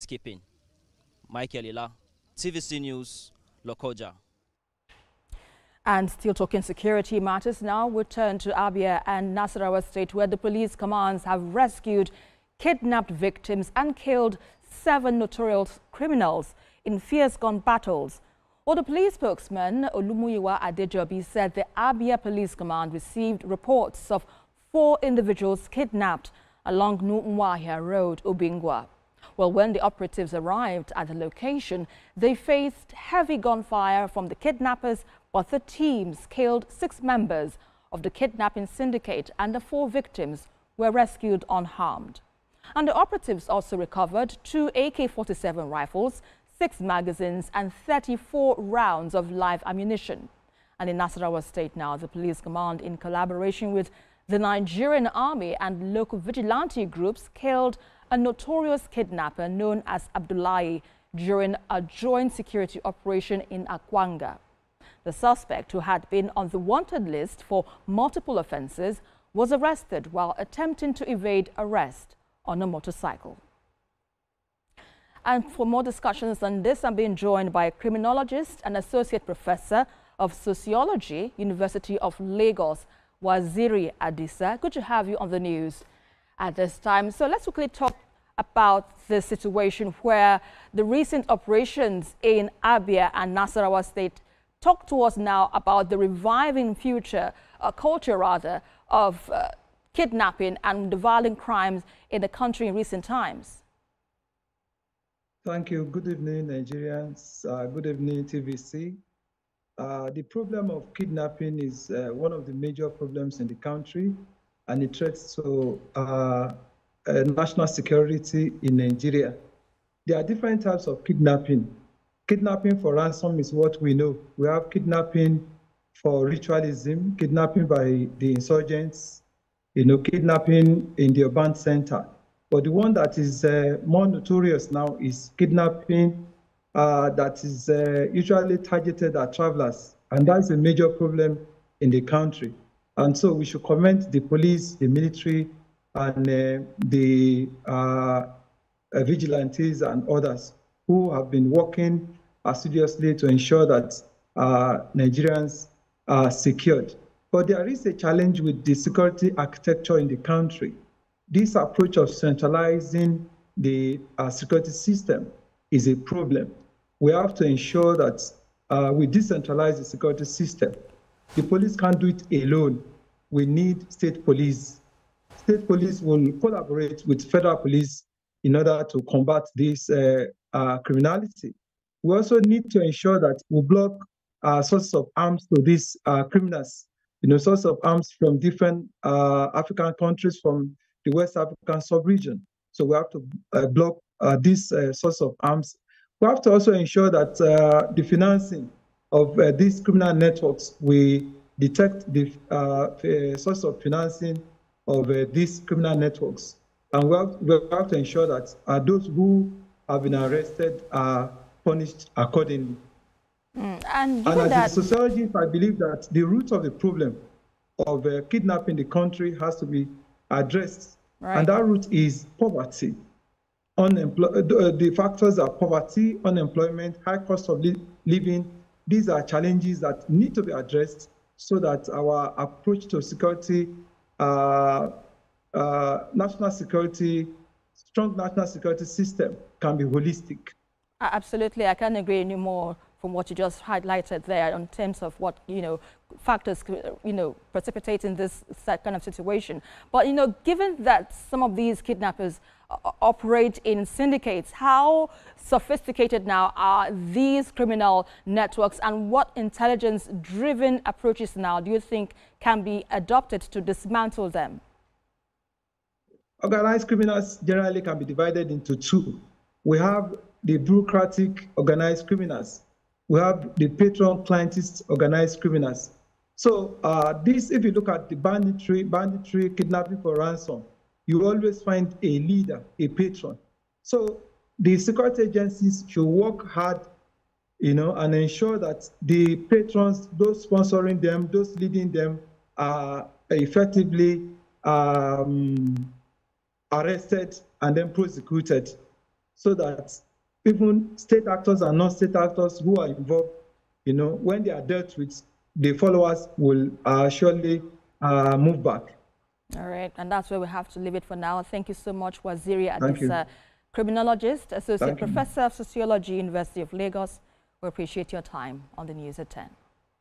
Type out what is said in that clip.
peacekeeping. Michael Ila, TVC News, Lokoja. And still talking security matters now, we turn to Abia and Nasarawa State, where the police commands have rescued kidnapped victims and killed 7 notorious criminals in fierce gun battles. Well, the police spokesman, Olumuyiwa Adejobi, said the Abia Police Command received reports of 4 individuals kidnapped along Nwahia Road, Obingwa. Well, when the operatives arrived at the location, they faced heavy gunfire from the kidnappers, but the teams killed 6 members of the kidnapping syndicate and the 4 victims were rescued unharmed. And the operatives also recovered 2 AK-47 rifles, 6 magazines and 34 rounds of live ammunition. And in Nasarawa State now, the police command, in collaboration with the Nigerian army and local vigilante groups, killed a notorious kidnapper known as Abdullahi during a joint security operation in Akwanga. The suspect, who had been on the wanted list for multiple offences, was arrested while attempting to evade arrest on a motorcycle. And for more discussions on this, I'm being joined by a criminologist and associate professor of sociology, University of Lagos, Waziri Adisa. Good to have you on the news at this time. So let's quickly talk about the situation where the recent operations in Abia and Nasarawa State. Talk to us now about the reviving culture of kidnapping and the violent crimes in the country in recent times. Thank you. Good evening, Nigerians. Good evening, TVC. The problem of kidnapping is one of the major problems in the country, and it threats to national security in Nigeria. There are different types of kidnapping. Kidnapping for ransom is what we know. We have kidnapping for ritualism, kidnapping by the insurgents, kidnapping in the urban center. But the one that is more notorious now is kidnapping that is usually targeted at travelers. And that's a major problem in the country. And so we should commend the police, the military, and the vigilantes and others who have been working assiduously to ensure that Nigerians are secured. But there is a challenge with the security architecture in the country. This approach of centralizing the security system is a problem. We have to ensure that we decentralize the security system. The police can't do it alone. We need state police. State police will collaborate with federal police in order to combat this criminality. We also need to ensure that we block sources of arms to these criminals, sources of arms from different African countries, from the West African sub-region. So we have to block this source of arms. We have to also ensure that the financing of these criminal networks, we detect the source of financing of these criminal networks. And we have to ensure that those who have been arrested are punished accordingly. And as a sociologist, I believe that the root of the problem of kidnapping the country has to be addressed. Right. And that root is poverty. The factors are poverty, unemployment, high cost of living. These are challenges that need to be addressed so that our approach to security, national security, strong national security system can be holistic. Absolutely, I can't agree anymore from what you just highlighted there in terms of what, factors, precipitate in this kind of situation. But, given that some of these kidnappers operate in syndicates, how sophisticated now are these criminal networks, and what intelligence-driven approaches now do you think can be adopted to dismantle them? Organized criminals generally can be divided into 2. We have the bureaucratic organized criminals. We have the patron clientist organized criminals. So if you look at the banditry, kidnapping for ransom, you always find a leader, a patron. So the security agencies should work hard, and ensure that the patrons, those sponsoring them, those leading them, are effectively arrested and then prosecuted. so that even state actors and non-state actors who are involved, when they are dealt with, the followers will surely move back. All right, and that's where we have to leave it for now. Thank you so much, Waziri Adisa, criminologist, associate professor of sociology, University of Lagos. We appreciate your time on the news at 10.